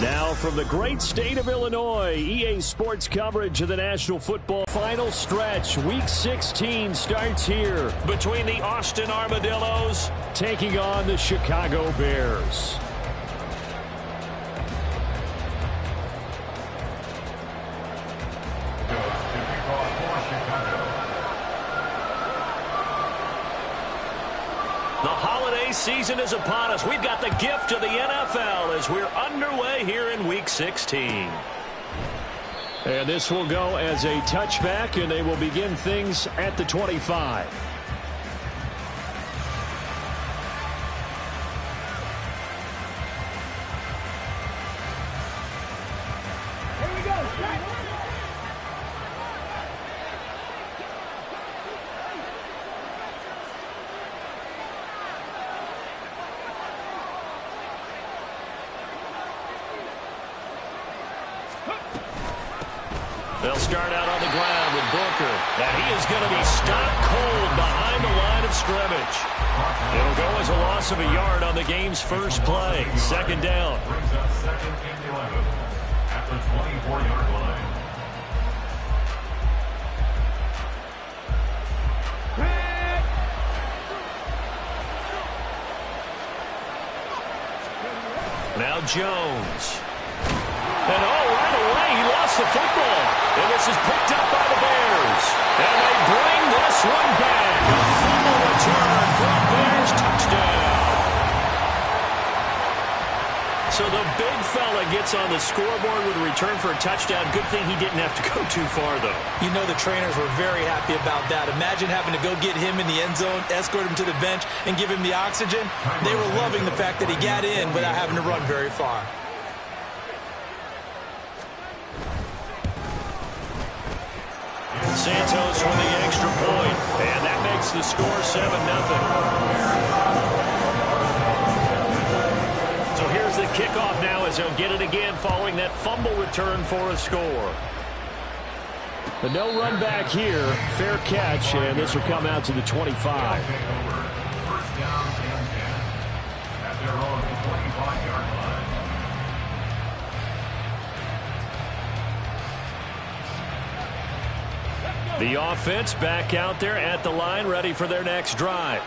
Now from the great state of Illinois, EA Sports coverage of the National Football final stretch. Week 16 starts here between the Austin Armadillos taking on the Chicago Bears. The holiday season is upon us. We've got the gift of the NFL as we're underway here in Week 16. And this will go as a touchback, and they will begin things at the 25. They'll start out on the ground with Booker. And he is going to be stopped cold behind the line of scrimmage. It'll go as a loss of a yard on the game's first play. Second down. Brings up second and 11 at the 24-yard line. Now Jones. And right away, he lost the football. And this is picked up by the Bears. And they bring this one back. A fumble return for a Bears touchdown. So the big fella gets on the scoreboard with a return for a touchdown. Good thing he didn't have to go too far, though. You know the trainers were very happy about that. Imagine having to go get him in the end zone, escort him to the bench, and give him the oxygen. They were loving the fact that he got in without having to run very far. Santos with the extra point, and that makes the score 7-0. So here's the kickoff now as he'll get it again following that fumble return for a score. The no run back here, fair catch, and this will come out to the 25. First down and 10 at their own 25-yard line. The offense back out there at the line, ready for their next drive.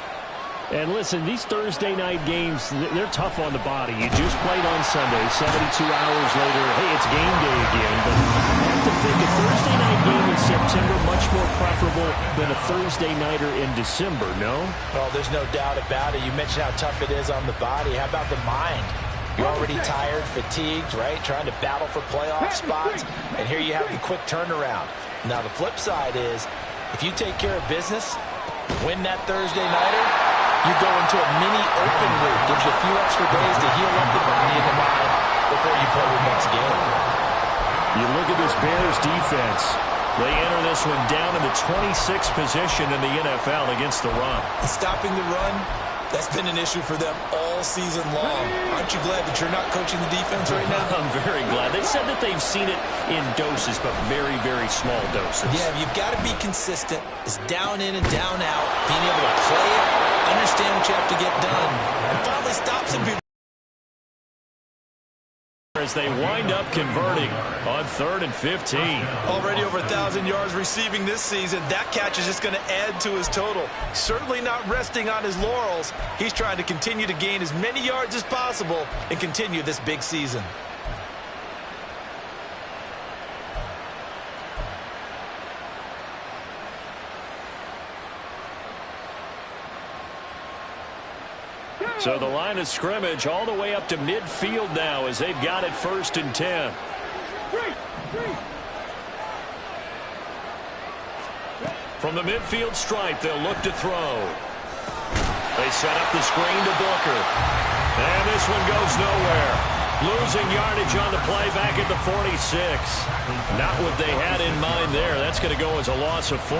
And listen, these Thursday night games, they're tough on the body. You just played on Sunday, 72 hours later, hey, it's game day again. But I have to think a Thursday night game in September much more preferable than a Thursday nighter in December, no? Well, there's no doubt about it. You mentioned how tough it is on the body. How about the mind? You're already tired, fatigued, right? Trying to battle for playoff spots. And here you have the quick turnaround. Now, the flip side is, if you take care of business, win that Thursday nighter, you go into a mini open week. Gives you a few extra days to heal up the body and the mind before you play your next game. You look at this Bears defense. They enter this one down in the 26th position in the NFL against the run. Stopping the run, that's been an issue for them all season long. Aren't you glad that you're not coaching the defense right now? I'm very glad. They've said that they've seen it in doses, but very, very small doses. Yeah, you've got to be consistent. It's down in and down out. Being able to play it, understand what you have to get done, and finally stop some people. As they wind up converting on 3rd and 15. Already over 1,000 yards receiving this season. That catch is just going to add to his total. Certainly not resting on his laurels. He's trying to continue to gain as many yards as possible and continue this big season. So the line of scrimmage all the way up to midfield now as they've got it 1st and 10. From the midfield stripe, they'll look to throw. They set up the screen to Booker. And this one goes nowhere. Losing yardage on the play back at the 46. Not what they had in mind there. That's going to go as a loss of 4.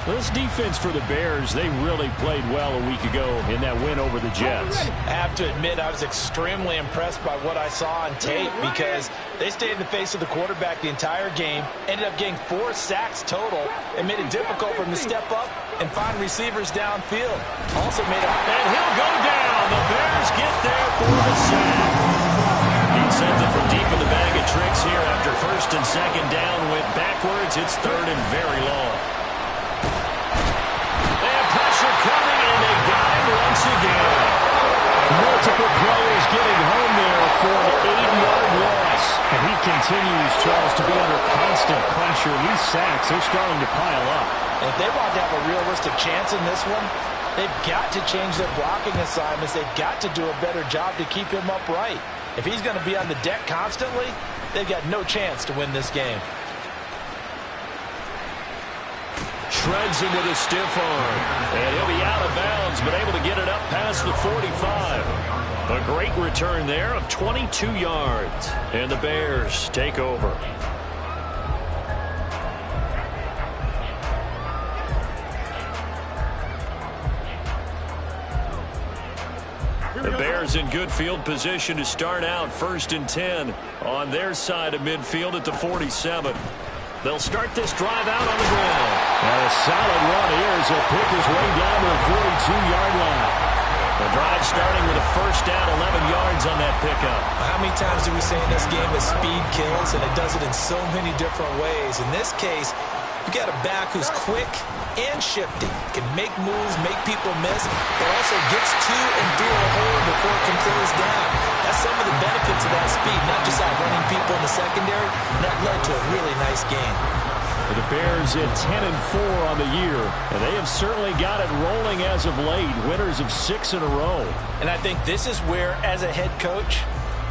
This defense for the Bears, they really played well a week ago in that win over the Jets. I have to admit, I was extremely impressed by what I saw on tape because they stayed in the face of the quarterback the entire game, ended up getting 4 sacks total, and made it difficult for him to step up and find receivers downfield. Also made it... And he'll go down. The Bears get there for the sack. He sends it from deep in the bag of tricks here after first and second down went backwards. It's third and very long. They have pressure coming, and they got him once again. Multiple players getting home there for an 8-yard loss. And he continues, Charles, to be under constant pressure. These sacks, they're starting to pile up. And if they want to have a realistic chance in this one, they've got to change their blocking assignments. They've got to do a better job to keep him upright. If he's going to be on the deck constantly, they've got no chance to win this game. Shreds him with a stiff arm. And he'll be out of bounds, but able to get it up past the 45. A great return there of 22 yards. And the Bears take over. The Bears in good field position to start out 1st and 10 on their side of midfield at the 47. They'll start this drive out on the ground. And a solid run here as he'll pick his way down to the 42-yard line. The drive starting with a first down, 11 yards on that pickup. How many times do we say in this game that speed kills, and it does it in so many different ways? In this case, you got a back who's quick and shifty, can make moves, make people miss, but also gets to and through a hole before it can close down. That's some of the benefits of that speed, not just outrunning people in the secondary, and that led to a really nice game. The Bears at 10-4 on the year, and they have certainly got it rolling as of late, winners of 6 in a row. And I think this is where, as a head coach,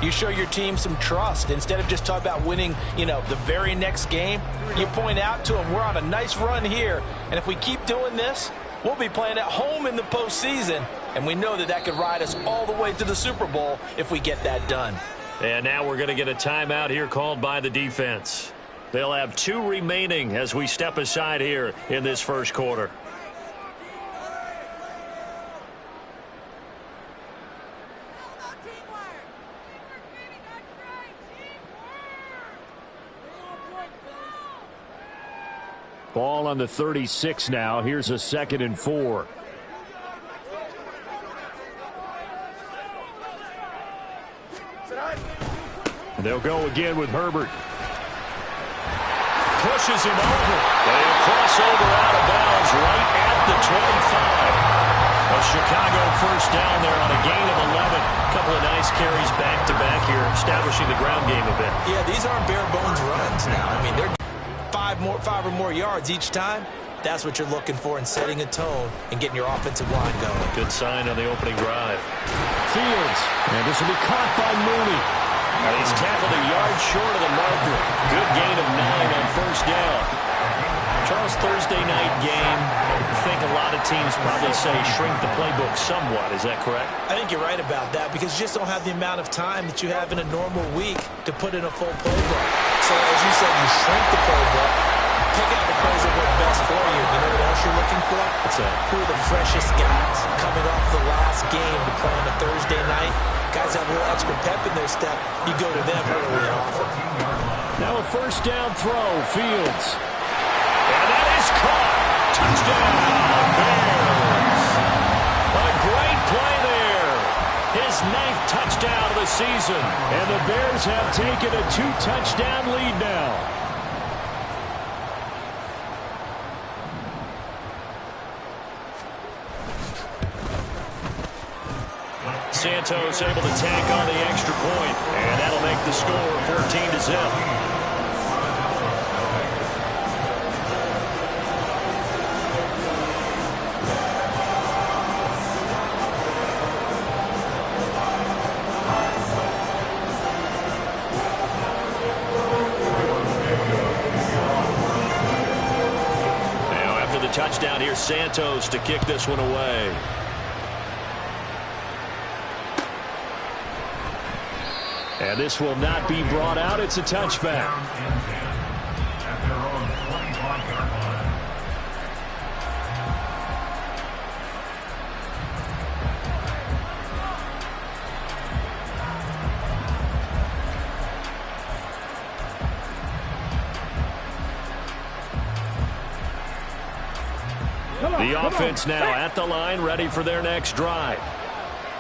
you show your team some trust. Instead of just talking about winning, the very next game, you point out to them, we're on a nice run here, and if we keep doing this, we'll be playing at home in the postseason, and we know that that could ride us all the way to the Super Bowl if we get that done. And now we're going to get a timeout here called by the defense. They'll have 2 remaining as we step aside here in this first quarter. Ball on the 36 now. Here's a 2nd and 4. They'll go again with Herbert. Pushes him over. They'll cross over out of bounds right at the 25. A Chicago first down there on a gain of 11. A couple of nice carries back-to-back here, establishing the ground game a bit. Yeah, these aren't bare-bones runs now. I mean, they're 5 or more yards each time. That's what you're looking for in setting a tone and getting your offensive line going. Good sign on the opening drive. Fields. And this will be caught by Mooney. And he's tackled a yard short of the marker. Good gain of 9 on first down. Charles, Thursday night game, I think a lot of teams probably say shrink the playbook somewhat. Is that correct? I think you're right about that because you just don't have the amount of time that you have in a normal week to put in a full playbook. So as you said, you shrink the playbook, pick out the plays that work best for you. You know what else you're looking for? What's that? Who are the freshest guys coming off the last game to play on a Thursday night? Guys have a little extra pep in their step. You go to them early and often. Now a first down throw. Fields. And that is caught. Touchdown, Bears. A great play there. His 9th touchdown of the season. And the Bears have taken a 2-touchdown lead now. Santos able to tack on the extra point, and that'll make the score 14-0. Now after the touchdown, here's Santos to kick this one away. And this will not be brought out. It's a touchback. The offense now at the line, ready for their next drive.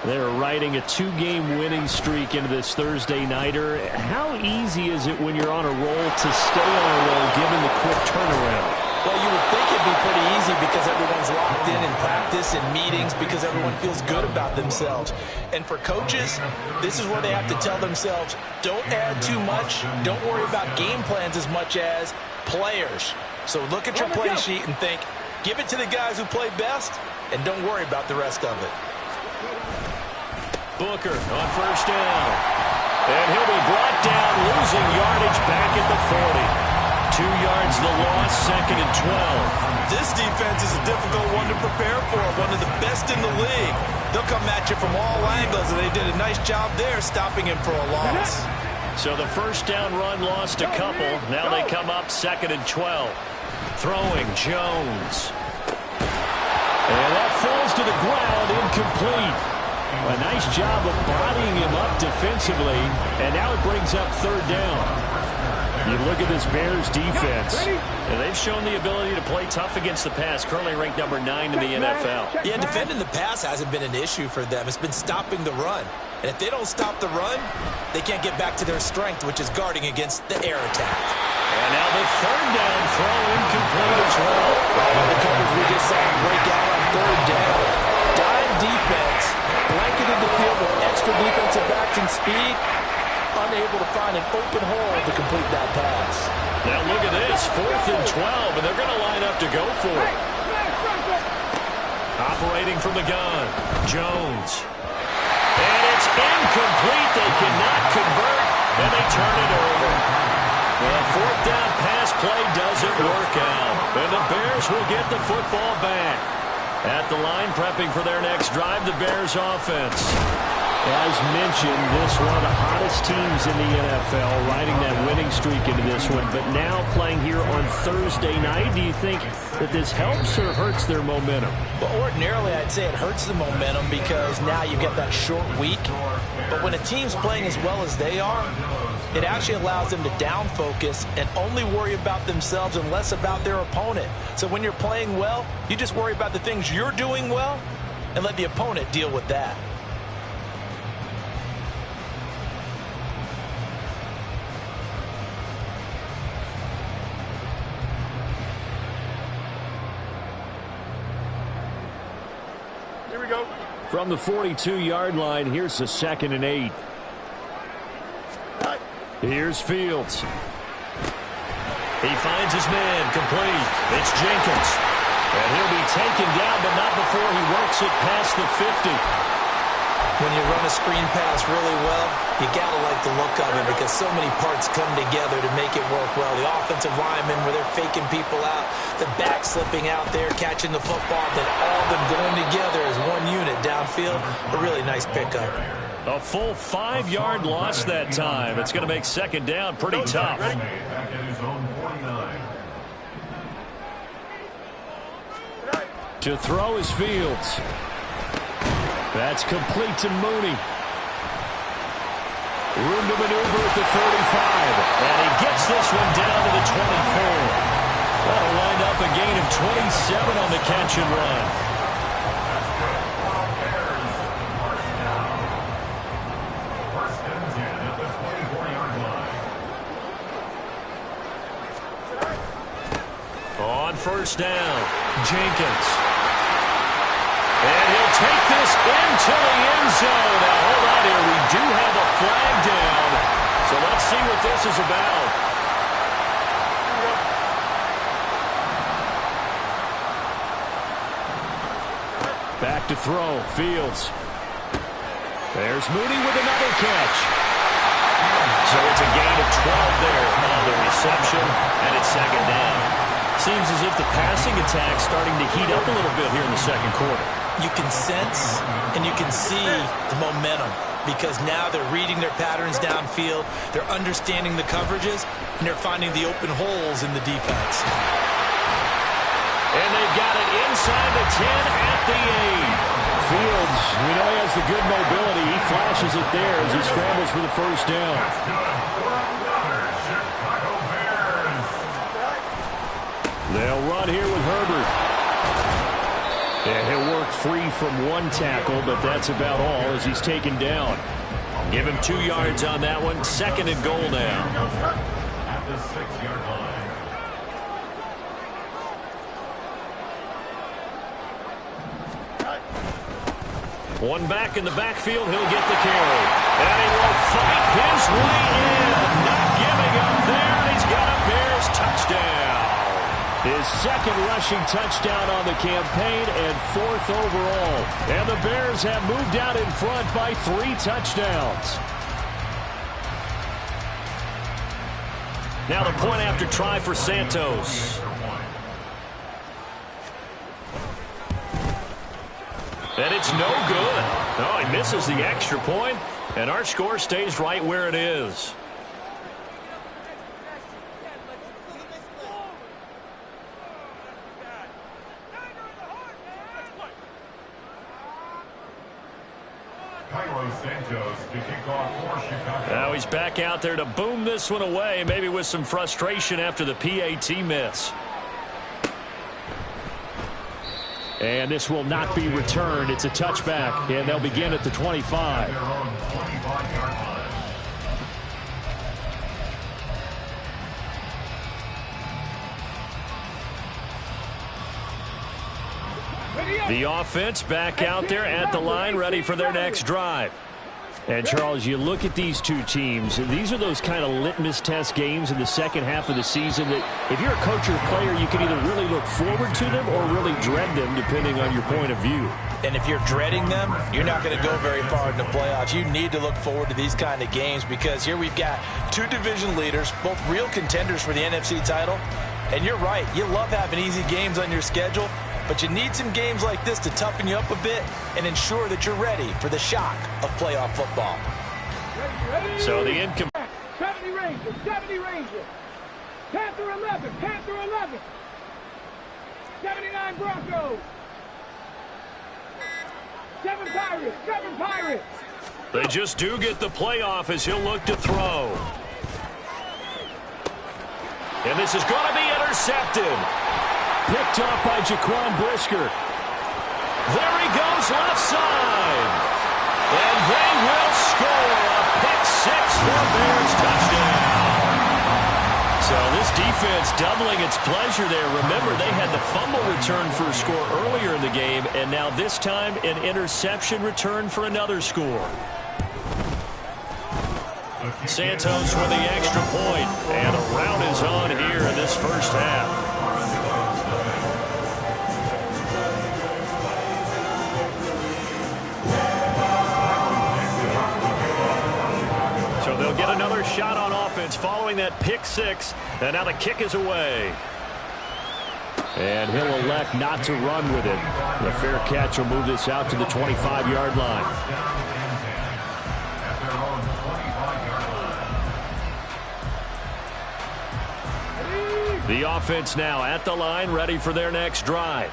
They're riding a 2-game winning streak into this Thursday nighter. How easy is it when you're on a roll to stay on a roll given the quick turnaround? Well, you would think it'd be pretty easy because everyone's locked in practice and meetings because everyone feels good about themselves. And for coaches, this is where they have to tell themselves, don't add too much, don't worry about game plans as much as players. So look at your play sheet and think, give it to the guys who play best, and don't worry about the rest of it. Booker on first down. And he'll be brought down, losing yardage back at the 40. 2 yards the loss, 2nd and 12. This defense is a difficult one to prepare for, one of the best in the league. They'll come at you from all angles, and they did a nice job there stopping him for a loss. So the first down run lost a couple. Now they come up 2nd and 12. Throwing Jones. And that falls to the ground, incomplete. A nice job of bodying him up defensively, and now it brings up 3rd down. You look at this Bears defense. And they've shown the ability to play tough against the pass, currently ranked number 9 in the NFL. Yeah, defending the pass hasn't been an issue for them. It's been stopping the run. And if they don't stop the run, they can't get back to their strength, which is guarding against the air attack. And now the 3rd down throw incomplete as well. The coverage we just saw break out on 3rd down. Dime defense, blanketed the field with extra defensive backs and speed, unable to find an open hole to complete that pass. Now look at this, 4th and 12, and they're going to line up to go for it. Operating from the gun, Jones. And it's incomplete. They cannot convert, and they turn it over. The 4th down pass play doesn't work out, and the Bears will get the football back. At the line, prepping for their next drive, the Bears offense. As mentioned, this one of the hottest teams in the NFL, riding that winning streak into this one, but now playing here on Thursday night. Do you think that this helps or hurts their momentum? Well, ordinarily, I'd say it hurts the momentum because now you get that short week. But when a team's playing as well as they are, it actually allows them to down focus and only worry about themselves and less about their opponent. So when you're playing well, you just worry about the things you're doing well and let the opponent deal with that. From the 42-yard line, here's the 2nd and 8. Here's Fields. He finds his man, complete. It's Jenkins. And he'll be taken down, but not before he works it past the 50. When you run a screen pass really well, you got to like the look of it because so many parts come together to make it work well. The offensive linemen, where they're faking people out, the back slipping out there, catching the football, then all of them going together as one unit downfield. A really nice pickup. A full 5-yard loss that time. It's going to make 2nd down pretty tough. To throw is Fields. That's complete to Mooney. Room to maneuver at the 45. And he gets this one down to the 24. That'll wind up a gain of 27 on the catch and run. On first down, Jenkins. And he'll take this into the end zone. Now, hold on here. We do have a flag down. So let's see what this is about. Back to throw. Fields. There's Mooney with another catch. So it's a gain of 12 there on the reception, and it's 2nd down. Seems as if the passing attack's starting to heat up a little bit here in the 2nd quarter. You can sense and you can see the momentum because now they're reading their patterns downfield, they're understanding the coverages, and they're finding the open holes in the defense. And they've got it inside the 10 at the 8. Fields, we know he has the good mobility. He flashes it there as he scrambles for the first down. They'll run here with Herbert. Yeah, he'll work free from one tackle, but that's about all as he's taken down. Give him 2 yards on that one. 2nd and goal now. At the 6-yard line. One back in the backfield. He'll get the carry. And he will fight his way in. Not giving up there. And he's got a Bears touchdown. His 2nd rushing touchdown on the campaign and 4th overall. And the Bears have moved out in front by 3 touchdowns. Now the point after try for Santos. And it's no good. Oh, he misses the extra point, and our score stays right where it is. Santos to kick off for Chicago. Now he's back out there to boom this one away, maybe with some frustration after the PAT miss. And this will not be returned. It's a touchback, and they'll begin at the 25. Their own 25-yard line. The offense back out there at the line, ready for their next drive. And, Charles, you look at these two teams, and these are those kind of litmus test games in the second half of the season that if you're a coach or a player, you can either really look forward to them or really dread them, depending on your point of view. And if you're dreading them, you're not going to go very far in the playoffs. You need to look forward to these kind of games because here we've got 2 division leaders, both real contenders for the NFC title. And you're right, you love having easy games on your schedule, but you need some games like this to toughen you up a bit and ensure that you're ready for the shock of playoff football. So the income. 70 Rangers, 70 Rangers. Panther 11, Panther 11. 79 Broncos. 7 Pirates, 7 Pirates. They just do get the playoff as he'll look to throw. And this is going to be intercepted. Picked up by Jaquan Brisker. There he goes left side. And they will score a pick-6 for Bears touchdown. So this defense doubling its pleasure there. Remember, they had the fumble return for a score earlier in the game, and now this time an interception return for another score. Santos with the extra point, and a rout is on here in this first half. So they'll get another shot on offense following that pick-6, and now the kick is away. And he'll elect not to run with it. The fair catch will move this out to the 25-yard line. The offense now at the line, ready for their next drive.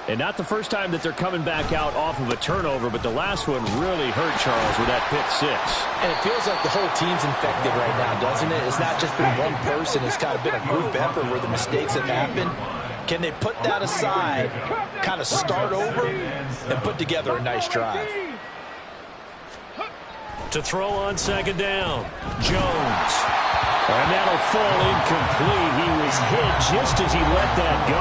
And not the first time that they're coming back out off of a turnover, but the last one really hurt Charles with that pick-6. And it feels like the whole team's infected right now, doesn't it? It's not just been one person. It's kind of been a group effort where the mistakes have happened. Can they put that aside, kind of start over, and put together a nice drive? To throw on second down, Jones. And that'll fall incomplete. He was hit just as he let that go.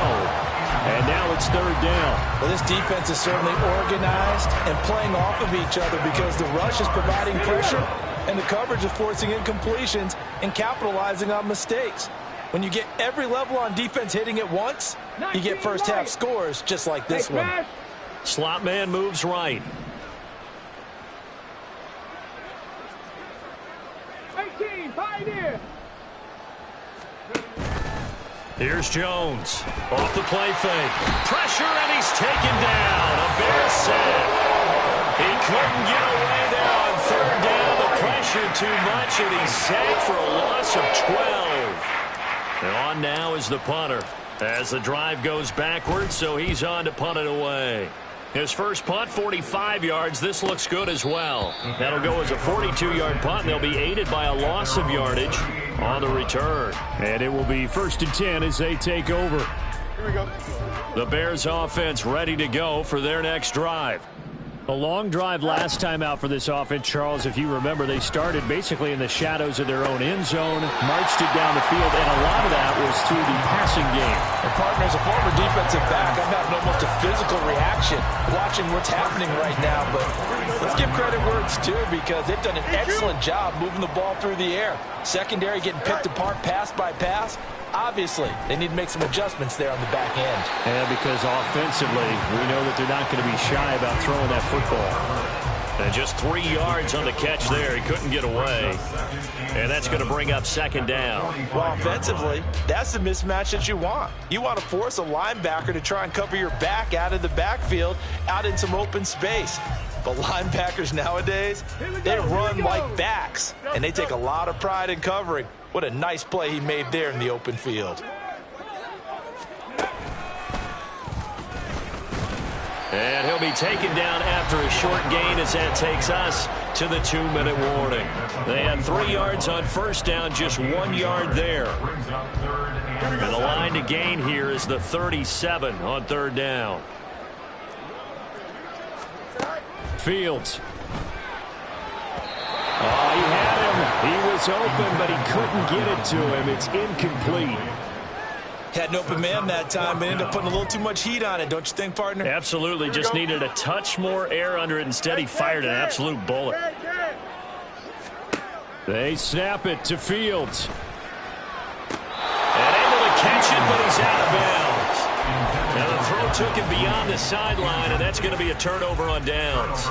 And now it's third down. Well, this defense is certainly organized and playing off of each other because the rush is providing pressure and the coverage is forcing incompletions and capitalizing on mistakes. When you get every level on defense hitting at once, you get first half scores just like this one. Slot man moves right. 18, Pioneer. Here's Jones. Off the play fake. Pressure, and he's taken down. A Bear sack. He couldn't get away there on third down. The pressure too much, and he's sacked for a loss of 12. And on now is the punter as the drive goes backwards, so he's on to punt it away. His first punt, 45 yards. This looks good as well. That'll go as a 42-yard punt, and they'll be aided by a loss of yardage on the return. And it will be 1st and 10 as they take over. Here we go. The Bears offense ready to go for their next drive. A long drive last time out for this offense, Charles. If you remember, they started basically in the shadows of their own end zone, marched it down the field, and a lot of that was through the passing game. And partner, as a former defensive back, I'm having almost a physical reaction watching what's happening right now. But let's give credit where it's due, because they've done an excellent job moving the ball through the air. Secondary getting picked apart pass by pass. Obviously, they need to make some adjustments there on the back end. And because offensively, we know that they're not going to be shy about throwing that football. And just 3 yards on the catch there. He couldn't get away. And that's going to bring up second down. Well, offensively, that's the mismatch that you want. You want to force a linebacker to try and cover your back out of the backfield, out in some open space. But linebackers nowadays, they run like backs, and they take a lot of pride in covering. What a nice play he made there in the open field. And he'll be taken down after a short gain, as that takes us to the 2-minute warning. They had 3 yards on first down, just 1 yard there. And the line to gain here is the 37 on third down. Fields. Oh, he had him. He was open, but he couldn't get it to him. It's incomplete. Had an open man that time, but ended up putting a little too much heat on it, don't you think, partner? Absolutely. Just needed a touch more air under it. Instead, he fired an absolute bullet. They snap it to Fields. And able to catch it, but he's out of bounds. Now the throw took him beyond the sideline, and that's going to be a turnover on downs.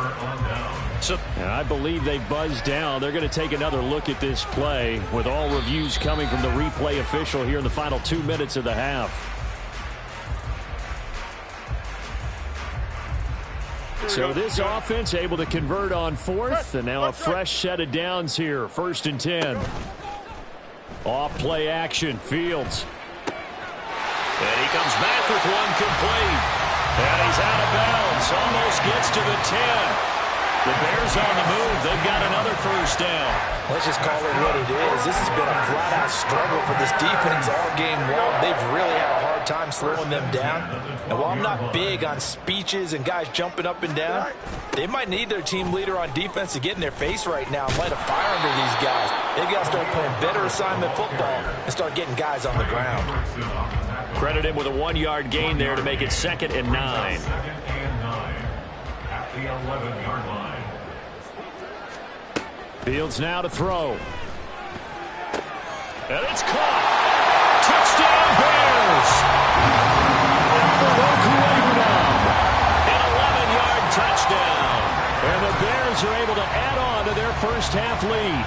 So I believe they buzzed down. They're going to take another look at this play, with all reviews coming from the replay official here in the final 2 minutes of the half. So this offense able to convert on fourth, and now a fresh set of downs here. 1st and 10. Off play action. Fields. And he comes back with one complete. And he's out of bounds. Almost gets to the 10. The Bears on the move. They've got another first down. Let's just call it what it is. This has been a flat-out struggle for this defense all game long. They've really had a hard time slowing them down. And while I'm not big on speeches and guys jumping up and down, they might need their team leader on defense to get in their face right now and light a fire under these guys. They've got to start playing better assignment football and start getting guys on the ground. Credit him with a 1 yard gain there to make it 2nd and 9. 2nd and 9 at the 11-yard line. Fields now to throw. And it's caught. Touchdown, Bears. An 11-yard touchdown. And the Bears are able to add on to their first half lead.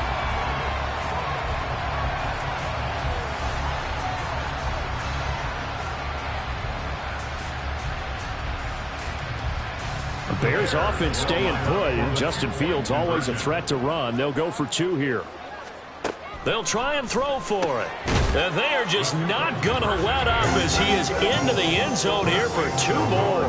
The Bears offense staying put. Justin Fields always a threat to run. They'll go for 2 here. They'll try and throw for it. And they are just not going to let up as he is into the end zone here for 2 more.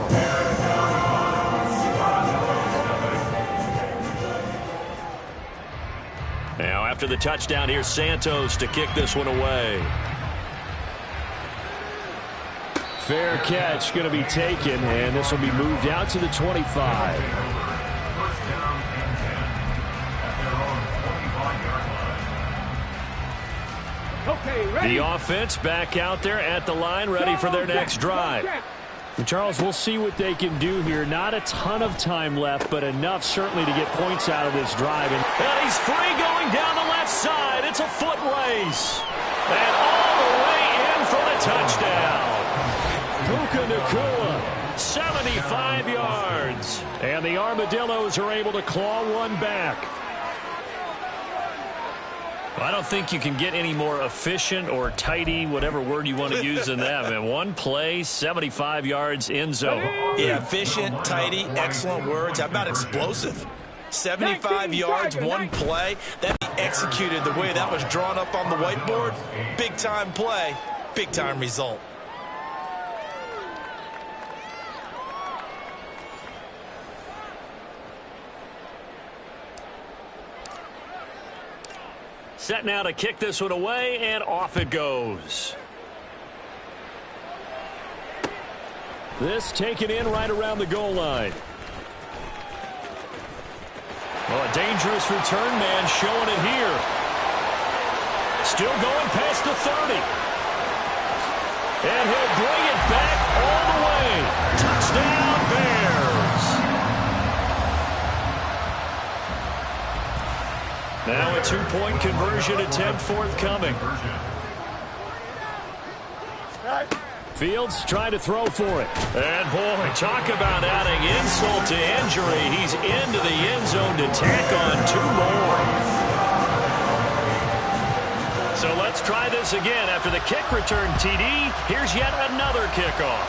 Now after the touchdown, here's Santos to kick this one away. Fair catch going to be taken, and this will be moved out to the 25. 1st down and 10 at their own 25-yard line. Okay, ready. The offense back out there at the line, ready for their next drive. And Charles, we'll see what they can do here. Not a ton of time left, but enough certainly to get points out of this drive. And he's free going down the left side. It's a foot race. And all the way in for the touchdown. Puka Nacua, 75 yards. and the Armadillos are able to claw one back. I don't think you can get any more efficient or tidy, whatever word you want to use in that. Man, one play, 75 yards in zone. Yeah, efficient, tidy, excellent words. How about explosive? 75 yards, one play. That he executed the way that was drawn up on the whiteboard. Big-time play, big-time result. Set now to kick this one away, and off it goes. This taken in right around the goal line. Well, a dangerous return man showing it here. Still going past the 30. And he'll bring it back all the way. Touchdown, Bears. Now a two-point conversion attempt forthcoming. Fields trying to throw for it. And, boy, talk about adding insult to injury. He's into the end zone to tack on two more. So let's try this again. After the kick return TD, here's yet another kickoff.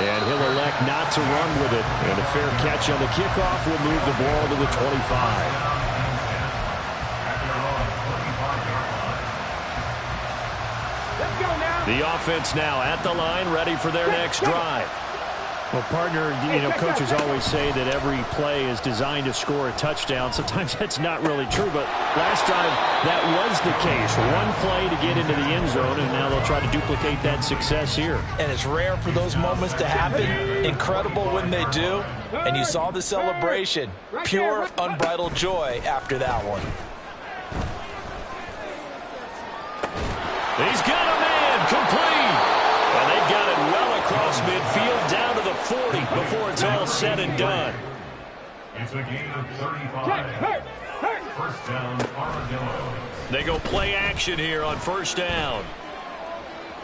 And he'll elect not to run with it. And a fair catch on the kickoff will move the ball to the 25. The offense now at the line, ready for their next drive. Well, partner, coaches always say that every play is designed to score a touchdown. Sometimes that's not really true, but last drive, that was the case. One play to get into the end zone, and now they'll try to duplicate that success here. And it's rare for those moments to happen. Incredible when they do. And you saw the celebration. Pure, unbridled joy after that one. He's got a man complete. And they've got it well across midfield down to the 40 before it's all said and done. It's a gain of 35. First down, Armadillo. They go play action here on first down.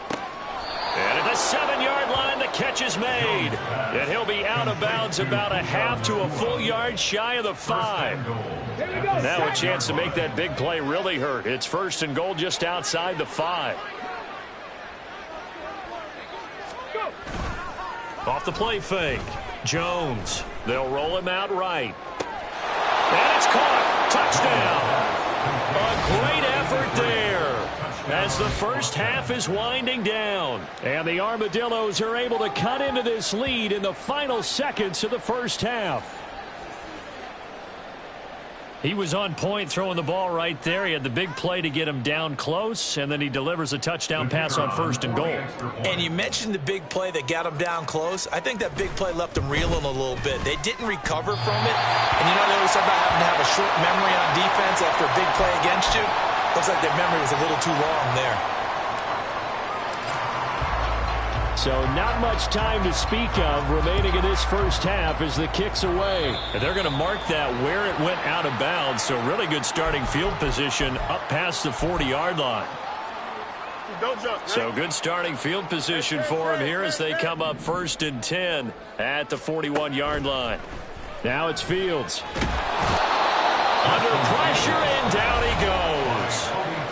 And at the 7-yard line, the catch is made. And he'll be out of bounds about a half to a full yard shy of the 5. Now a chance to make that big play really hurt. It's first and goal just outside the 5. Off the play fake. Jones. They'll roll him out right. And it's caught. Touchdown. A great effort there as the first half is winding down. And the Armadillos are able to cut into this lead in the final seconds of the first half. He was on point throwing the ball right there. He had the big play to get him down close, and then he delivers a touchdown pass on first and goal. And you mentioned the big play that got him down close. I think that big play left him reeling a little bit. They didn't recover from it. And they always talk about having to have a short memory on defense after a big play against you. Looks like their memory was a little too long there. So not much time to speak of remaining in this first half as the kick's away. And they're going to mark that where it went out of bounds. So really good starting field position up past the 40-yard line. So good starting field position for them here as they come up first and 10 at the 41-yard line. Now it's Fields. Under pressure, and down he goes.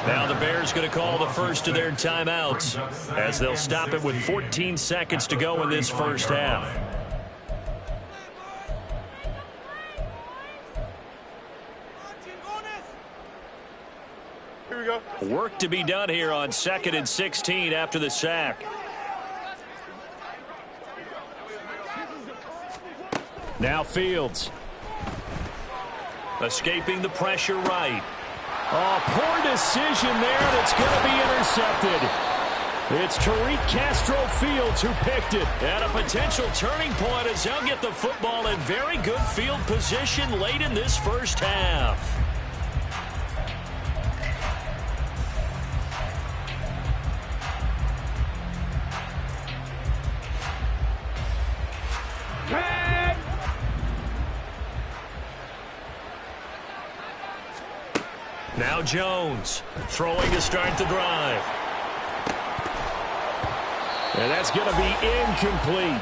Now the Bears going to call the first of their timeouts as they'll stop it with 14 seconds to go in this first half. Here we go. Work to be done here on 2nd and 16 after the sack. Now Fields. Escaping the pressure right. Oh, poor decision there, and it's going to be intercepted. It's Tariq Castro-Fields who picked it. And a potential turning point as they'll get the football in very good field position late in this first half. Now Jones throwing to start the drive. And that's going to be incomplete.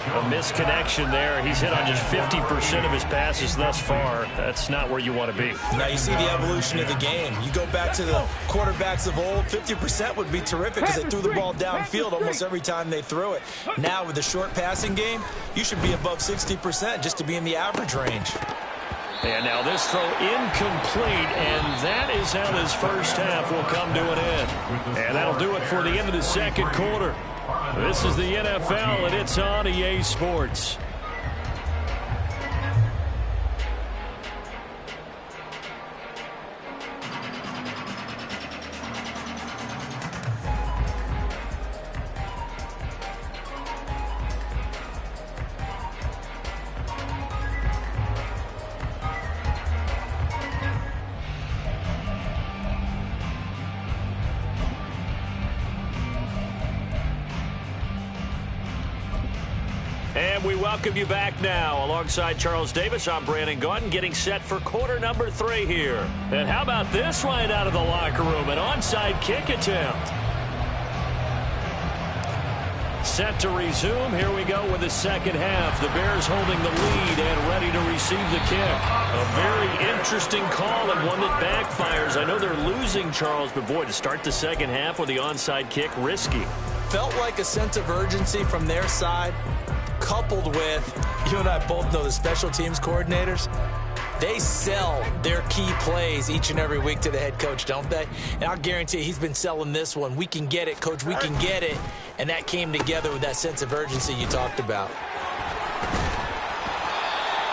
A misconnection there. He's hit on just 50% of his passes thus far. That's not where you want to be. Now you see the evolution of the game. You go back to the quarterbacks of old, 50% would be terrific because they threw the ball downfield almost every time they threw it. Now with the short passing game, you should be above 60% just to be in the average range. And now this throw incomplete, and that is how this first half will come to an end. And that'll do it for the end of the second quarter. This is the NFL, and it's on EA Sports. And we welcome you back now. Alongside Charles Davis, I'm Brandon Gaudin, getting set for quarter number 3 here. And how about this right out of the locker room? An onside kick attempt. Set to resume. Here we go with the second half. The Bears holding the lead and ready to receive the kick. A very interesting call and one that backfires. I know they're losing, Charles, but boy, to start the second half with the onside kick, risky. Felt like a sense of urgency from their side, coupled with, you and I both know the special teams coordinators, they sell their key plays each and every week to the head coach, don't they? And I'll guarantee you he's been selling this one. We can get it, coach, we can get it. And that came together with that sense of urgency you talked about.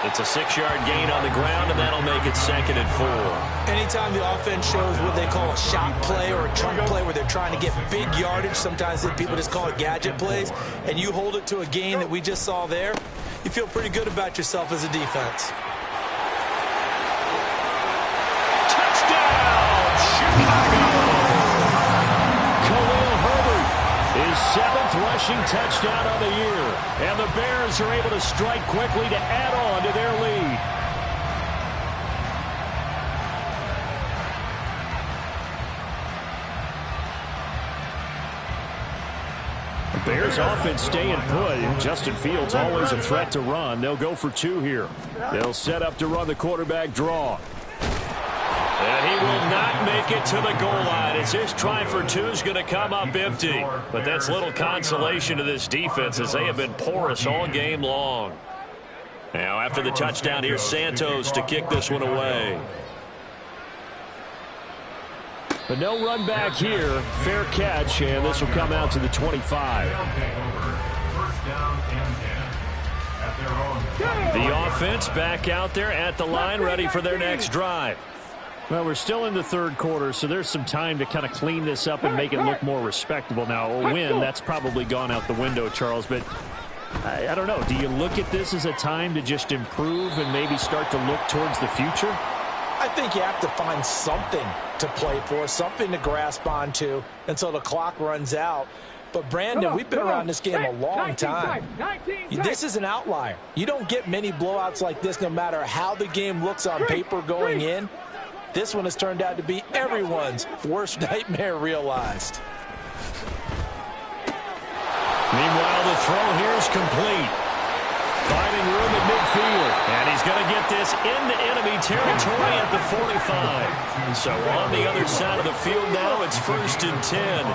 It's a 6-yard gain on the ground, and that'll make it 2nd and 4. Anytime the offense shows what they call a shot play or a chunk play where they're trying to get big yardage, sometimes people just call it gadget plays, and you hold it to a gain that we just saw there, you feel pretty good about yourself as a defense. His 7th rushing touchdown of the year. And the Bears are able to strike quickly to add on to their lead. The Bears offense staying put. Justin Fields always a threat to run. They'll go for 2 here. They'll set up to run the quarterback draw. And he will not make it to the goal line as his try for 2 is going to come up empty. But that's little consolation to this defense as they have been porous all game long. Now after the touchdown, here's Santos to kick this one away. But no run back here. Fair catch, and this will come out to the 25. The offense back out there at the line, ready for their next drive. Well, we're still in the third quarter, so there's some time to kind of clean this up and make it look more respectable. Now, a win, that's probably gone out the window, Charles, but I don't know. Do you look at this as a time to just improve and maybe start to look towards the future? I think you have to find something to play for, something to grasp onto until the clock runs out. But, Brandon, we've been around this game a long time. This is an outlier. You don't get many blowouts like this no matter how the game looks on paper going in. This one has turned out to be everyone's worst nightmare realized. Meanwhile, the throw here is complete. Finding room at midfield. And he's going to get this into enemy territory at the 45. So on the other side of the field now, it's 1st and 10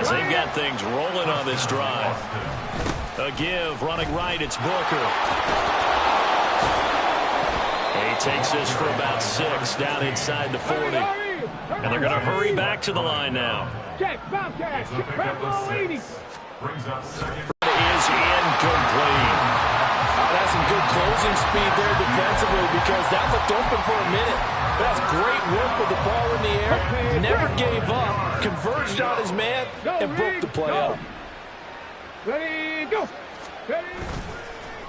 as they've got things rolling on this drive. A give, running right, it's Booker. He takes this for about 6 down inside the 40. And they're going to hurry back to the line now. Is incomplete. That's some good closing speed there defensively because that looked open for a minute. That's great work with the ball in the air. Never gave up. Converged on his man and broke the play up. Ready, go. Ready.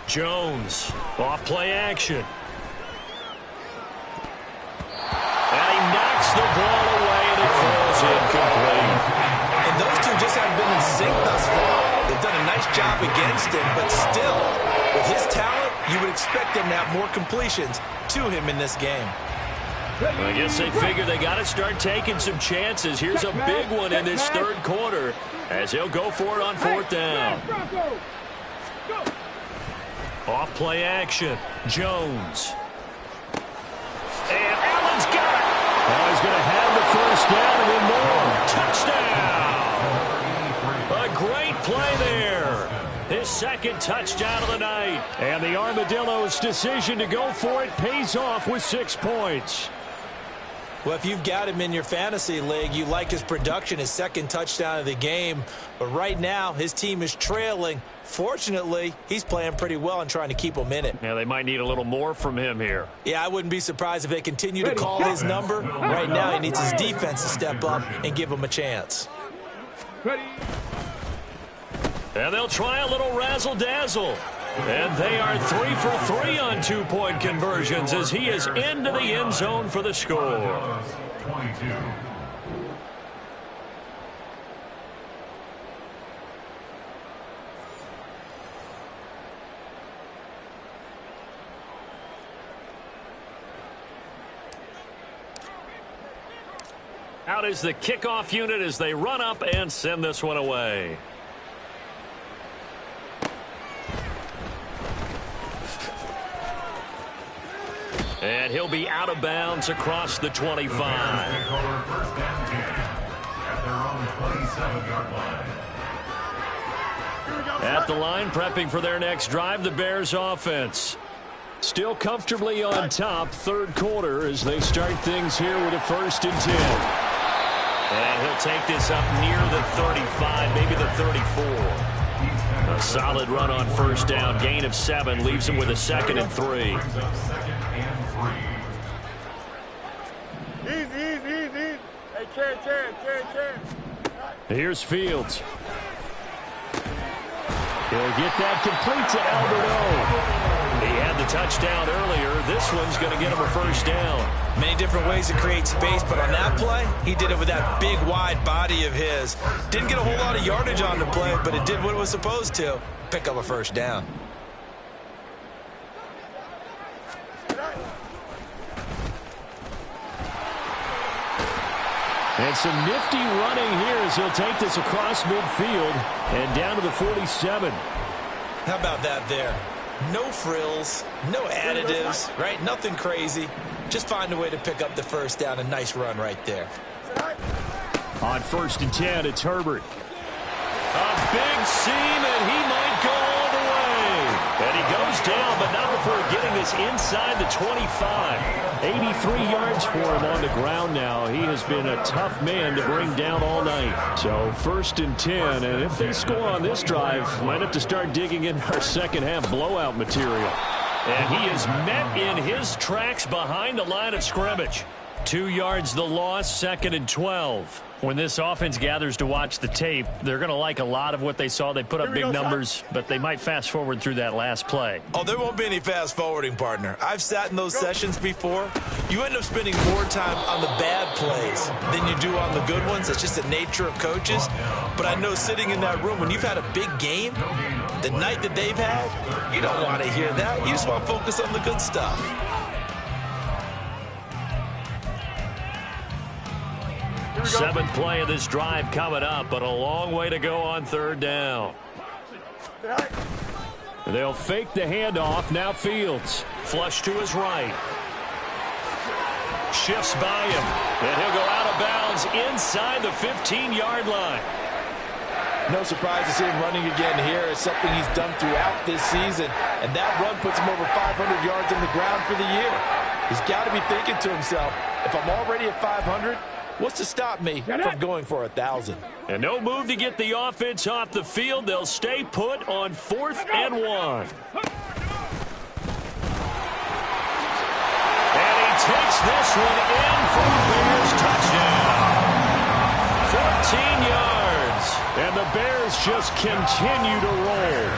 Jones, off play action. And he knocks the ball away, and it falls incomplete. And those two just haven't been in sync thus far. They've done a nice job against him, but still, with his talent, you would expect them to have more completions to him in this game. I guess they figure they got to start taking some chances. Here's a big one in this third quarter as he'll go for it on 4th down. Off play action. Jones. And Allen's got it. Oh, he's going to have the first down and then more. Touchdown. A great play there. His 2nd touchdown of the night. And the Armadillo's decision to go for it pays off with 6 points. Well, if you've got him in your fantasy league, you like his production, his 2nd touchdown of the game. But right now, his team is trailing. Fortunately, he's playing pretty well and trying to keep them in it. Yeah, they might need a little more from him here. Yeah, I wouldn't be surprised if they continue to call his number. Right now, he needs his defense to step up and give him a chance. Ready. And they'll try a little razzle-dazzle. And they are 3 for 3 on 2-point conversions as he is into the end zone for the score. 22. Out is the kickoff unit as they run up and send this one away. And he'll be out of bounds across the 25. First down 10 at their own 27-yard line. At the line, prepping for their next drive, the Bears offense. Still comfortably on top, third quarter, as they start things here with a 1st and 10. And he'll take this up near the 35, maybe the 34. A solid run on 1st down, gain of 7, leaves him with a 2nd and 3. Easy. Hey, Chad. Here's Fields. He'll get that complete to Albert O. He had the touchdown earlier. This one's going to get him a 1st down. Many different ways to create space, but on that play, he did it with that big, wide body of his. Didn't get a whole lot of yardage on the play, but it did what it was supposed to. Pick up a 1st down. And some nifty running here as he'll take this across midfield and down to the 47. How about that there? No frills, no additives, right? Nothing crazy. Just find a way to pick up the 1st down. A nice run right there. On 1st and 10, it's Herbert. A big seam, and he might go all the way. And he goes down, but not before getting this inside the 25. 83 yards for him on the ground now. He has been a tough man to bring down all night. So 1st and 10, and if they score on this drive, might have to start digging in our second half blowout material. And he is met in his tracks behind the line of scrimmage. 2 yards the loss, 2nd and 12. When this offense gathers to watch the tape, they're going to like a lot of what they saw. They put up big numbers, but they might fast forward through that last play. Oh, there won't be any fast forwarding, partner. I've sat in those sessions before. You end up spending more time on the bad plays than you do on the good ones. It's just the nature of coaches. But I know sitting in that room, when you've had a big game, the night that they've had, you don't want to hear that. You just want to focus on the good stuff. Seventh play of this drive coming up, but a long way to go on 3rd down. They'll fake the handoff. Now Fields. Flush to his right. Shifts by him, and he'll go out of bounds inside the 15-yard line. No surprise to see him running again here. It's something he's done throughout this season, and that run puts him over 500 yards on the ground for the year. He's got to be thinking to himself, if I'm already at 500, what's to stop me from going for 1,000? And no move to get the offense off the field. They'll stay put on 4th and 1. And he takes this one in for the Bears touchdown. 14 yards. And the Bears just continue to roll.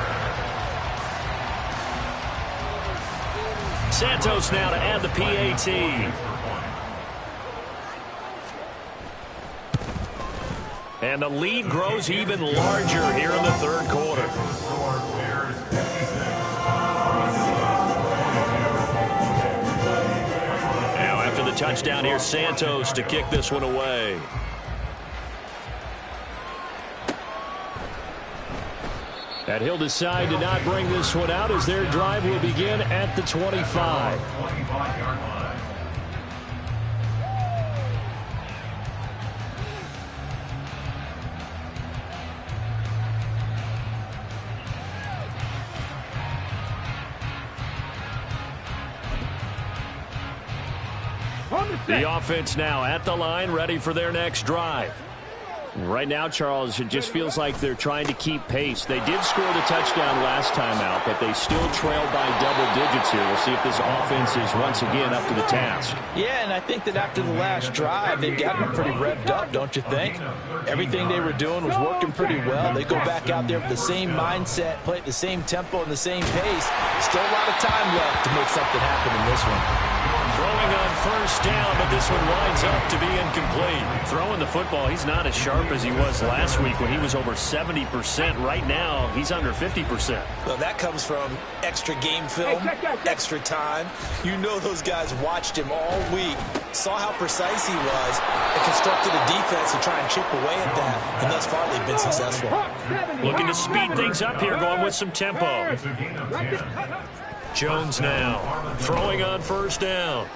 Santos now to add the PAT. And the lead grows even larger here in the 3rd quarter. Now after the touchdown, here's Santos to kick this one away. And he'll decide to not bring this one out as their drive will begin at the 25. 25-yard line. The offense now at the line, ready for their next drive. Right now, Charles, it just feels like they're trying to keep pace. They did score the touchdown last time out, but they still trail by double digits here. We'll see if this offense is once again up to the task. Yeah, and I think that after the last drive, they've gotten pretty revved up, don't you think? Everything they were doing was working pretty well. They go back out there with the same mindset, play at the same tempo and the same pace. Still a lot of time left to make something happen in this one. Throwing on first down, but this one winds up to be incomplete. Throwing the football, he's not as sharp as he was last week when he was over 70%. Right now, he's under 50%. Well, that comes from extra game film, extra time. You know those guys watched him all week, saw how precise he was, and constructed a defense to try and chip away at that. And thus far, they've been successful. Looking to speed things up here, going with some tempo. It's a gain of 10. Jones now throwing on first down.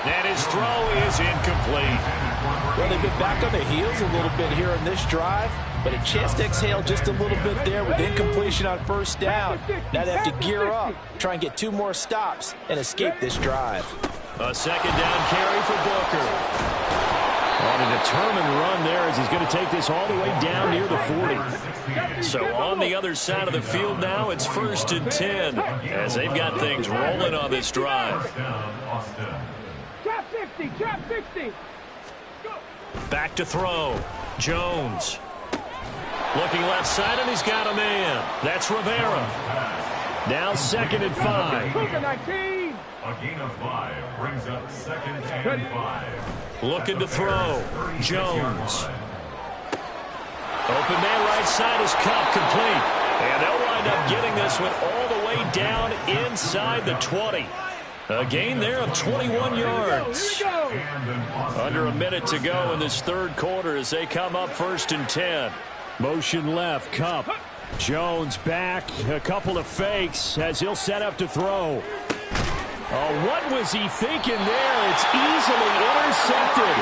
And his throw is incomplete. Well, they've been back on their heels a little bit here in this drive, but a chance to exhale just a little bit there with incompletion on first down. Now they have to gear up, try and get 2 more stops, and escape this drive. A second down carry for Booker. On a determined run there as he's going to take this all the way down near the 40. So on the other side of the field now, it's 1st and 10 as they've got things rolling on this drive. Trap 60, trap 60. Back to throw. Jones. Looking left side, and he's got a man. That's Rivera. Now 2nd and 5. Cougar 19. A gain of 5 brings up 2nd and 5. Looking to throw. Jones. Open man right side is caught complete. And they'll wind up getting this one all the way down inside the 20. A gain there of 21 yards. Under a minute to go in this third quarter as they come up 1st and 10. Motion left, Kupp. Jones back, a couple of fakes as he'll set up to throw. Oh, what was he thinking there? It's easily intercepted.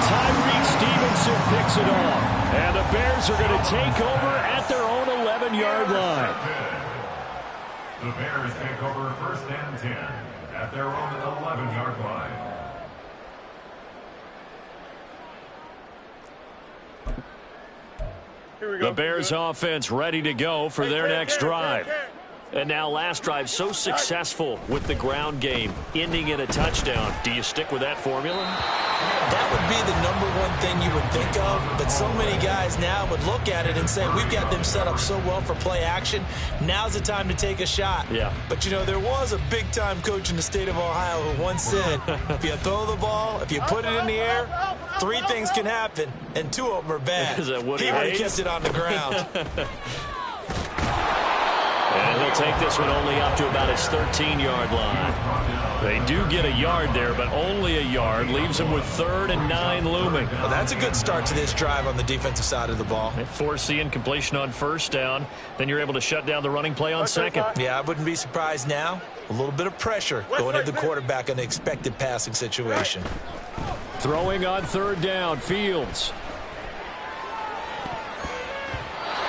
Tyreek Stevenson picks it off. And the Bears are going to take over at their own 11-yard line. The Bears take over 1st and 10 at their own 11-yard line. The Bears offense ready to go for their next drive. And now last drive so successful with the ground game, ending in a touchdown. Do you stick with that formula? That would be the #1 thing you would think of, but so many guys now would look at it and say, we've got them set up so well for play action. Now's the time to take a shot. Yeah. But, you know, there was a big-time coach in the state of Ohio who once said, if you throw the ball, if you put it in the air, 3 things can happen, and 2 of them are bad. Is that Woody He would have Hayes? kept it on the ground. And he'll take this one only up to about his 13-yard line. They do get a yard there, but only a yard. Leaves them with 3rd and 9 looming. Well, that's a good start to this drive on the defensive side of the ball. They force the incompletion on first down. Then you're able to shut down the running play on second. Yeah, I wouldn't be surprised now. A little bit of pressure going at the quarterback in the expected passing situation. Throwing on 3rd down, Fields.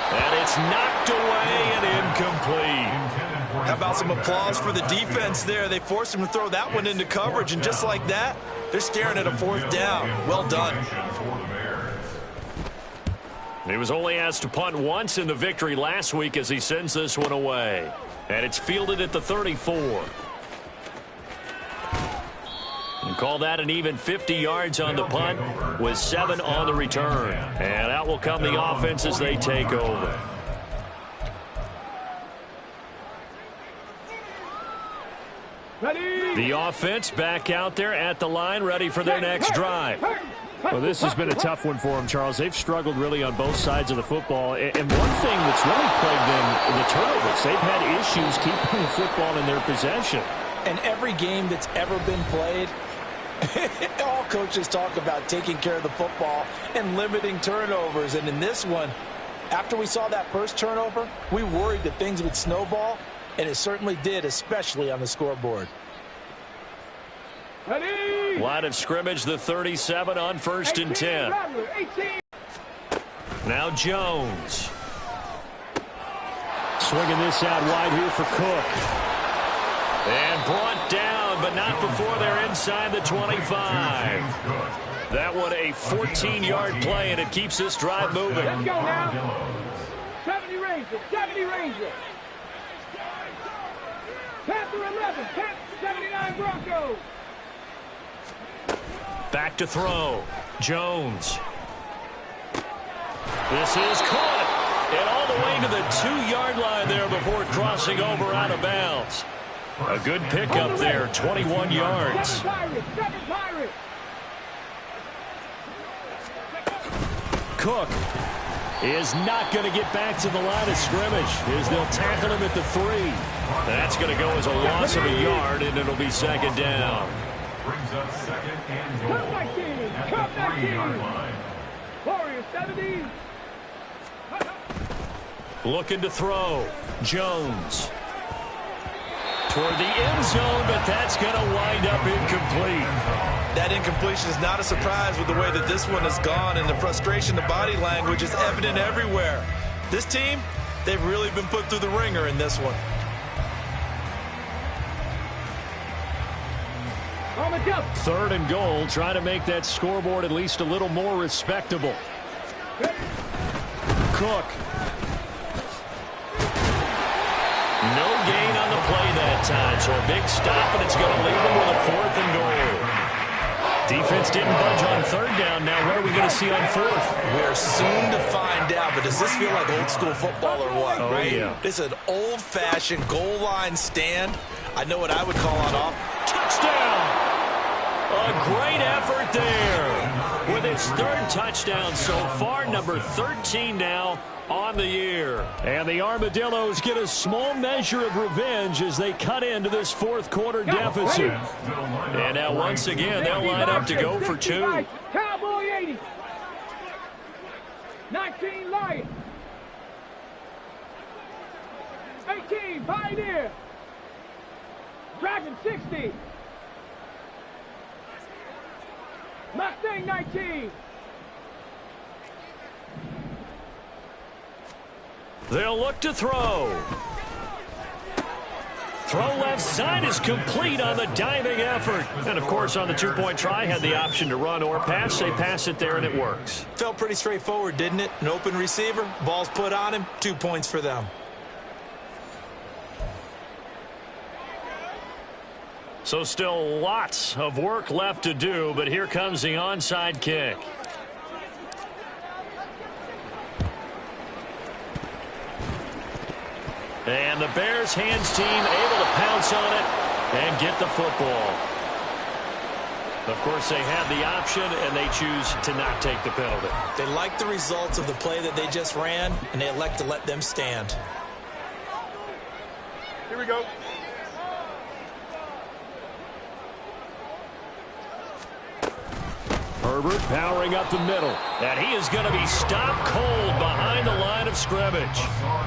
And it's knocked away and incomplete. How about some applause for the defense there? They forced him to throw that one into coverage, and just like that, they're staring at a 4th down. Well done. He was only asked to punt once in the victory last week as he sends this one away. And it's fielded at the 34. And call that an even 50 yards on the punt with 7 on the return. And out will come the offense as they take over. The offense back out there at the line, ready for their next drive. Well, this has been a tough one for them, Charles. They've struggled really on both sides of the football. And one thing that's really plagued them, the turnovers. They've had issues keeping the football in their possession. And every game that's ever been played, all coaches talk about taking care of the football and limiting turnovers. And in this one, after we saw that first turnover, we worried that things would snowball, and it certainly did, especially on the scoreboard. Line of scrimmage, the 37 on 1st and 10. Now Jones. Swinging this out wide here for Cook. And brought down, but not before they're inside the 25. That one a 14-yard play, and it keeps this drive moving. Let's go now. 70 Ranger, 70 Ranger. Panther 11, 79 Broncos. Back to throw. Jones. This is caught. And all the way to the 2-yard line there before crossing over out of bounds. A good pickup there, 21 yards. Seven Pirates. Cook is not going to get back to the line of scrimmage as they'll tackle him at the 3. That's going to go as a loss of a yard, and it'll be second down. Brings up second and goal Come back team. at Come the back 3-yard team. line. Warriors 70. Looking to throw. Jones. Toward the end zone, but that's going to wind up incomplete. That incompletion is not a surprise with the way that this one has gone, and the frustration, the body language is evident everywhere. This team, they've really been put through the ringer in this one. On the jump. 3rd and goal, trying to make that scoreboard at least a little more respectable. Cook. No gain on the play that time, so a big stop, and it's going to leave them with a 4th and goal. Defense didn't budge on 3rd down. Now what are we going to see on 4th? We're soon to find out, but does this feel like old school football or what? Oh, right? yeah. This is an old-fashioned goal line stand. I know what I would call on off. Touchdown! A great effort there. With its 3rd touchdown so far, number 13 now on the year. And the Armadillos get a small measure of revenge as they cut into this 4th quarter deficit. And now once again, they'll line up to go for 2. Cowboy 80. 19 Lions. 18 Pioneer. Dragon 60. Mustang 19. They'll look to throw. Throw left side is complete on the diving effort. And, of course, on the 2-point try, had the option to run or pass. They pass it there, and it works. Felt pretty straightforward, didn't it? An open receiver, ball's put on him, 2 points for them. So still lots of work left to do, but here comes the onside kick. And the Bears hands team able to pounce on it and get the football. Of course, they had the option, and they choose to not take the penalty. They like the results of the play that they just ran, and they elect to let them stand. Here we go. Herbert powering up the middle. And he is going to be stopped cold behind the line of scrimmage.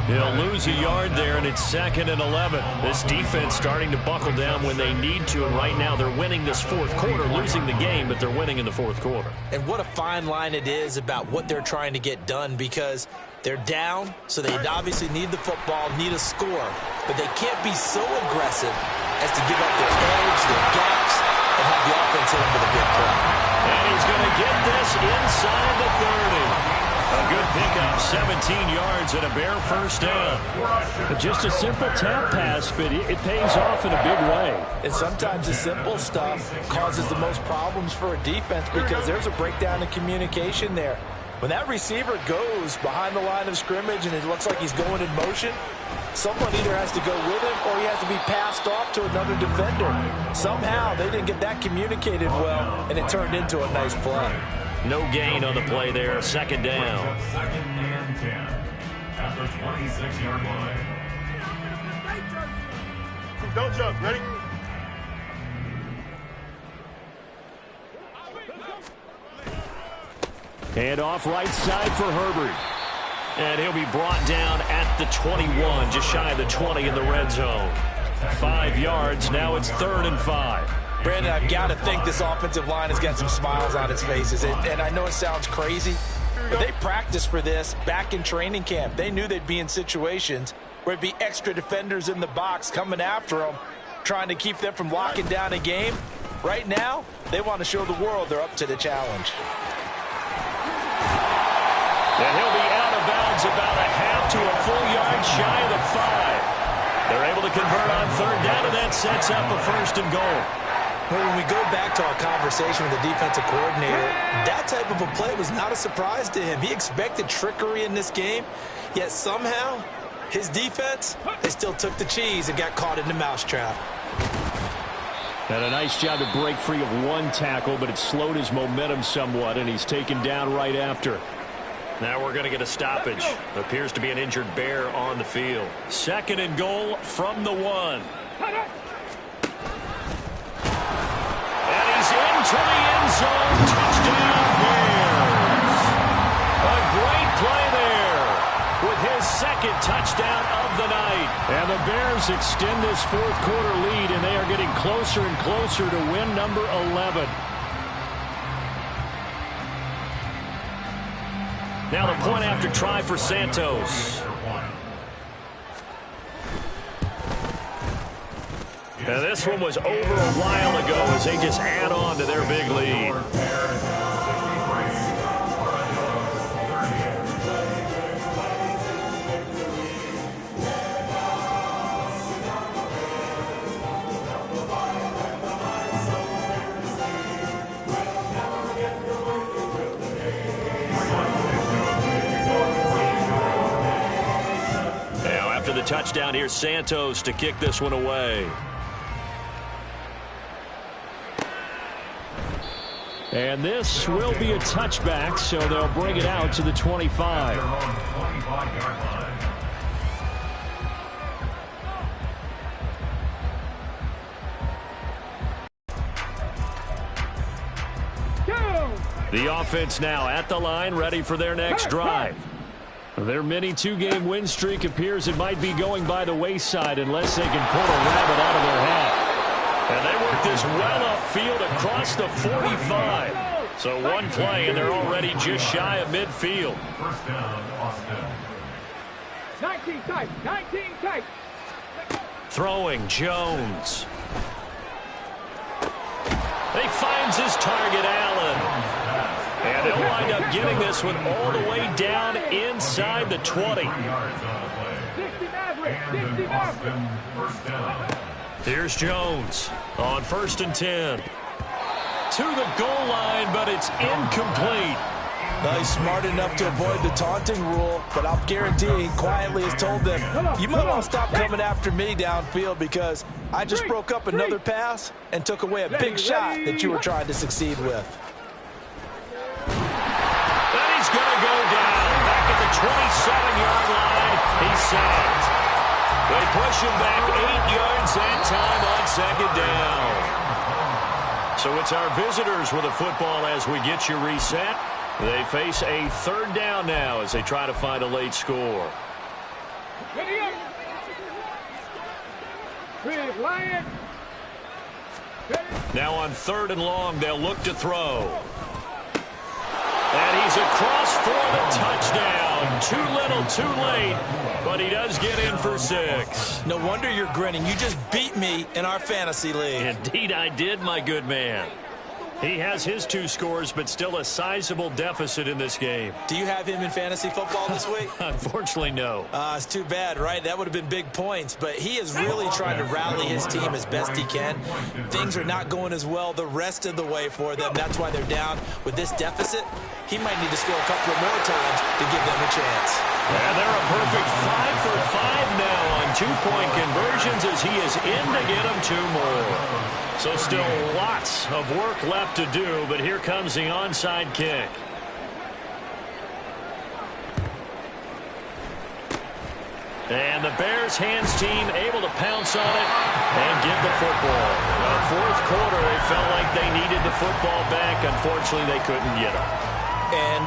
He'll lose a yard there, and it's 2nd and 11. This defense starting to buckle down when they need to, and right now they're winning this 4th quarter, losing the game, but they're winning in the 4th quarter. And what a fine line it is about what they're trying to get done, because they're down, so they obviously need the football, need a score, but they can't be so aggressive as to give up their edge, their gaps, and have the offense hit them with a big play. And he's going to get this inside the 30. A good pickup, 17 yards and a Bear 1st down. Just a simple tap pass, but it pays off in a big way. And sometimes the simple stuff causes the most problems for a defense because there's a breakdown in communication there. When that receiver goes behind the line of scrimmage and it looks like he's going in motion, someone either has to go with him or he has to be passed off to another defender. Somehow they didn't get that communicated well, and it turned into a nice play. No gain on the play there, 2nd down. 2nd and 10 at the 26-yard line. Don't jump. Ready? And off right side for Herbert. And he'll be brought down at the 21, just shy of the 20 in the red zone. 5 yards, now it's 3rd and 5. Brandon, I've got to think this offensive line has got some smiles on its faces. And I know it sounds crazy, but they practiced for this back in training camp. They knew they'd be in situations where it'd be extra defenders in the box coming after them, trying to keep them from locking down a game. Right now, they want to show the world they're up to the challenge. And he'll be out of bounds about a half to a full yard shy of the 5. They're able to convert on 3rd down, and that sets up a 1st and goal. Well, when we go back to our conversation with the defensive coordinator, that type of a play was not a surprise to him. He expected trickery in this game, yet somehow His defense, they still took the cheese and got caught in the mousetrap. And a nice job to break free of one tackle, but it slowed his momentum somewhat, and he's taken down right after. Now we're going to get a stoppage. Appears to be an injured Bear on the field. 2nd and goal from the 1. And he's into the end zone. Touchdown, Bears. A great play there with his 2nd touchdown of the night. And the Bears extend this 4th quarter lead, and they are getting closer and closer to win number 11. Now the point after try for Santos. And this one was over a while ago as they just add on to their big lead. Now after the touchdown, here's Santos to kick this one away. And this will be a touchback, so they'll bring it out to the 25. The offense now at the line, ready for their next drive. Their mini 2-game win streak appears it might be going by the wayside unless they can pull a rabbit out of their hat. And they work this well upfield across the 45. So one play, and they're already just shy of midfield. 1st down, Austin. 19 tight, 19 tight. Throwing Jones. He finds his target, Allen. And they'll wind up getting this one all the way down inside the 20. 60 Maverick, 60 Maverick. 1st down. Here's Jones on 1st and 10. To the goal line, but it's incomplete. Well, he's smart enough to avoid the taunting rule, but I'll guarantee he quietly has told them, you might want to stop coming after me downfield because I just broke up another pass and took away a big shot that you were trying to succeed with. And he's going to go down back at the 27-yard line. He's sacked. They push him back 8 yards that time on 2nd down. So it's our visitors with the football as we get you reset. They face a 3rd down now as they try to find a late score. Ready up. Lion. Now on 3rd and long, they'll look to throw. And he's across for the touchdown. Too little, too late, but he does get in for 6. No wonder you're grinning. You just beat me in our fantasy league. Indeed I did, my good man. He has his 2 scores, but still a sizable deficit in this game. Do you have him in fantasy football this week? Unfortunately, no. It's too bad, right? That would have been big points, but he is really trying to rally his team as best he can. Things are not going as well the rest of the way for them. That's why they're down. With this deficit, he might need to score a couple of more times to give them a chance. And they're a perfect 5 for 5 now on 2-point conversions as he is in to get them 2 more. So still lots of work left to do, but here comes the onside kick. And the Bears hands team able to pounce on it and get the football. The 4th quarter, they felt like they needed the football back. Unfortunately, they couldn't get it. And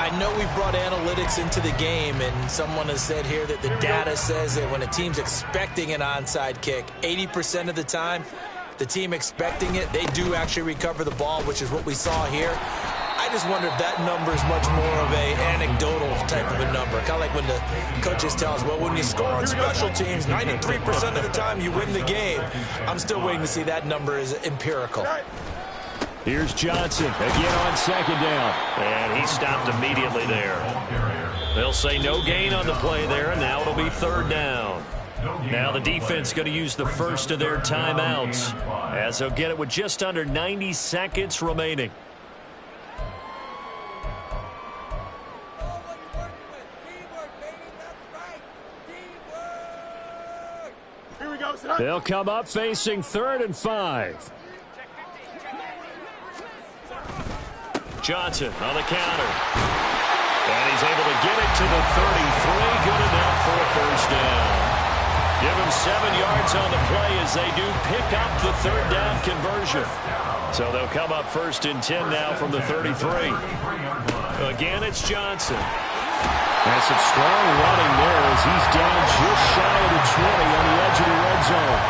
I know we brought analytics into the game, and someone has said here that the data says that when a team's expecting an onside kick, 80% of the time, the team expecting it, they do actually recover the ball, which is what we saw here. I just wonder if that number is much more of a anecdotal type of a number. Kind of like when the coaches tell us, well, when you score on special teams, 93% of the time you win the game. I'm still waiting to see that number is empirical. Here's Johnson again on 2nd down. And he stopped immediately there. They'll say no gain on the play there, and now it'll be 3rd down. Now the defense going to use the first of their timeouts as they'll get it with just under 90 seconds remaining. They'll come up facing 3rd and 5. Johnson on the counter. And he's able to get it to the 33. Good enough for a first down. Give him 7 yards on the play as they do pick up the 3rd down conversion. So they'll come up 1st and 10 now from the 33. Again, it's Johnson. And some strong running there as he's down just shy of the 20 on the edge of the red zone.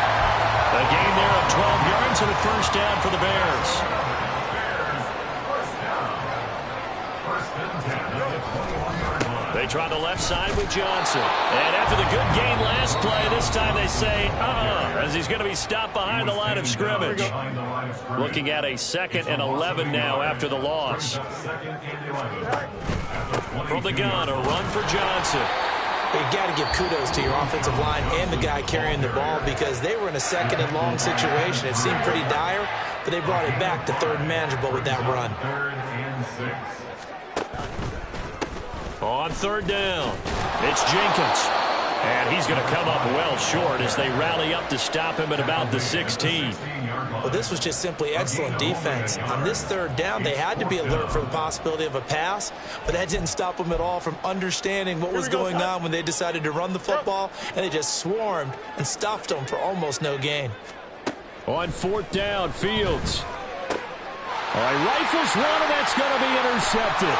A gain there of 12 yards and a first down for the Bears. They try the left side with Johnson. And after the good gain last play, this time they say, as he's going to be stopped behind the line of scrimmage. Looking at a 2nd and 11 now after the loss. From the gun, a run for Johnson. You got to give kudos to your offensive line and the guy carrying the ball because they were in a 2nd and long situation. It seemed pretty dire, but they brought it back to 3rd and manageable with that run. 3rd and 6. On 3rd down, it's Jenkins. And he's going to come up well short as they rally up to stop him at about the 16. Well, this was just simply excellent defense. On this 3rd down, they had to be alert for the possibility of a pass, but that didn't stop them at all from understanding what was going on when they decided to run the football, and they just swarmed and stuffed them for almost no gain. On 4th down, Fields. All right, rifles one, and that's going to be intercepted.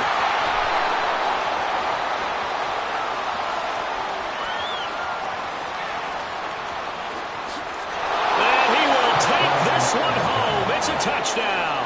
Touchdown.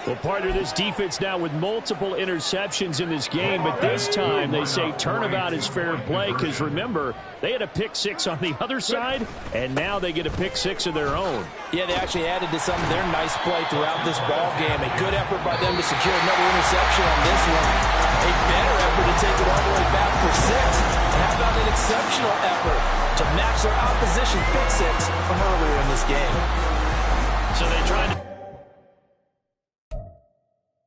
Well, partner, this defense now with multiple interceptions in this game, but this time they say turnabout is fair play because, remember, they had a pick-6 on the other side, and now they get a pick-6 of their own. Yeah, they actually added to some of their nice play throughout this ball game. A good effort by them to secure another interception on this one. A better effort to take it all the way back for 6. And how about an exceptional effort to match their opposition pick-6 from earlier in this game? So they tried to